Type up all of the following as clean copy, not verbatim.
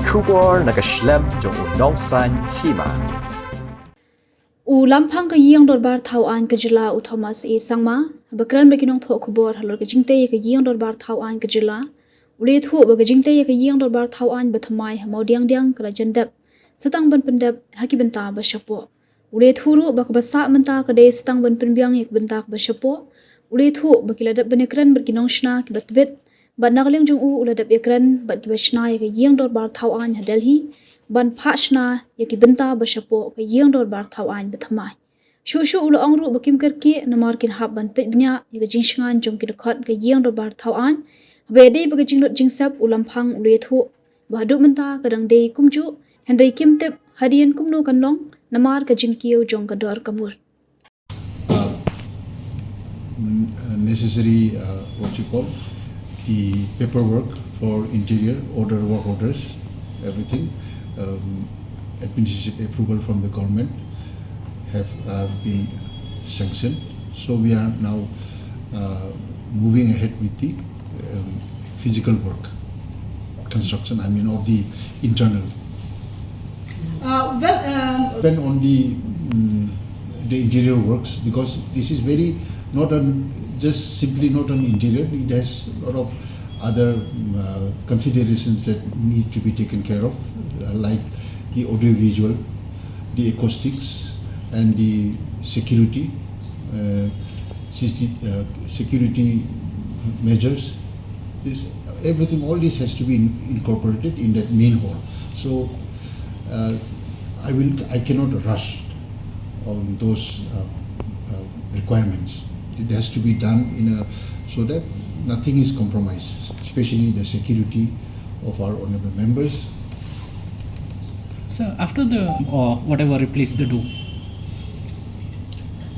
Trubor nakaslem jong unongsan Hima. U lampang ka Ïingdorbar thau an ka Jylla u Thomas e sangma bakran bekinong tho khubor halor ka jingte ka Ïingdorbar thau an ka Jylla ule thu ba ka jingte ka Ïingdorbar thau an bathamai maudiang diang kala jandap satang ban pendap haki benta ba shapo ule thu ru ba ka basa menta ka de satang ban penbiang ek benta ba shapo ule thu ba kiladap benekran bekinong Shna ki batbet ba nagling jong u uladap ekran ba ki ba Shna ka Ïingdorbar thau an Delhi ban pha Shna yaki benta ba shapo ka Ïingdorbar thau an bathamai shu ulo angru bakim karki namar kin hab ban pebnya yaka jingshangan jong ki dakhat ka Ïingdorbar thau an bede baga jinglot jingsap ulampang ule thu bahadu menta kadang de kumju hendai kimtep hadian kumno kanlong namar ka jingkiyo jong ka dor kamur necessary what you call the paperwork for interior work orders, everything, administrative approval from the government have been sanctioned. So we are now moving ahead with the physical work, construction, I mean of the internal. Depend on the interior works, because this is very just simply not an interior. It has a lot of other considerations that need to be taken care of, like the audiovisual, the acoustics, and the security, security measures. Everything, all this has to be incorporated in that main hall. So I cannot rush on those requirements. It has to be done so that nothing is compromised, especially the security of our honorable members. So after the whatever replace the door.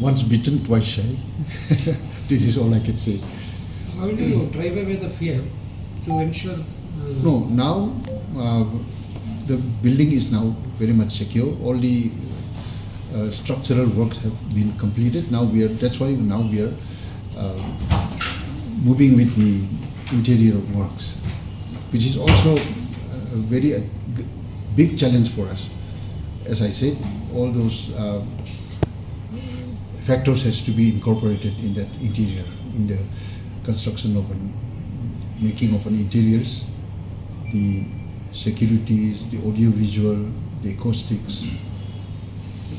Once bitten, twice shy. This is all I can say. How do you drive away the fear to ensure? No, now the building is now very much secure. All the structural works have been completed. That's why now we are moving with the interior works, which is also a very big challenge for us. As I said, all those factors has to be incorporated in that interior, in the construction of making of an interiors, the securities, the audiovisual, the acoustics.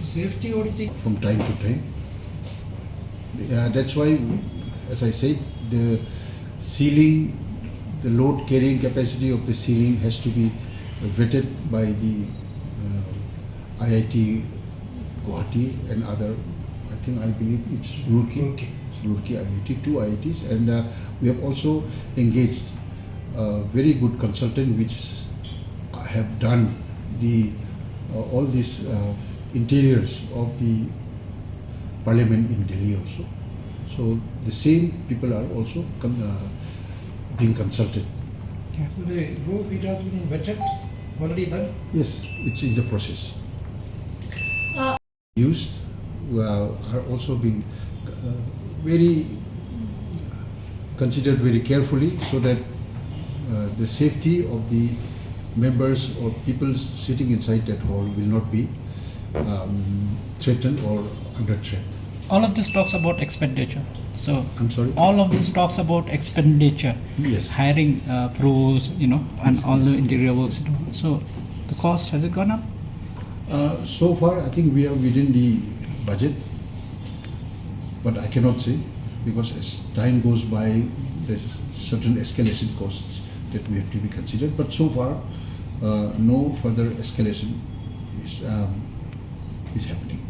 Safety auditing From time to time. That's why, as I said, the ceiling, the load carrying capacity of the ceiling has to be vetted by the Aiti, Guwahati, and other. I believe it's Roorkee IIT, 2 IITs, and we have also engaged a very good consultant which have done all these interiors of the parliament in Delhi also. So the same people are also being consulted. the roof, it has been vetted, already done. Yes, it's in the process. Used are also being very considered very carefully, so that the safety of the members or people sitting inside that hall will not be threatened or under threat. All of this talks about expenditure. So I'm sorry? all of this talks about expenditure. Yes. Hiring pros, and all the interior works. So the cost, has it gone up? So far, I think we are within the budget, but I cannot say, because as time goes by, there's certain escalation costs that we have to be considered. But so far, no further escalation is happening.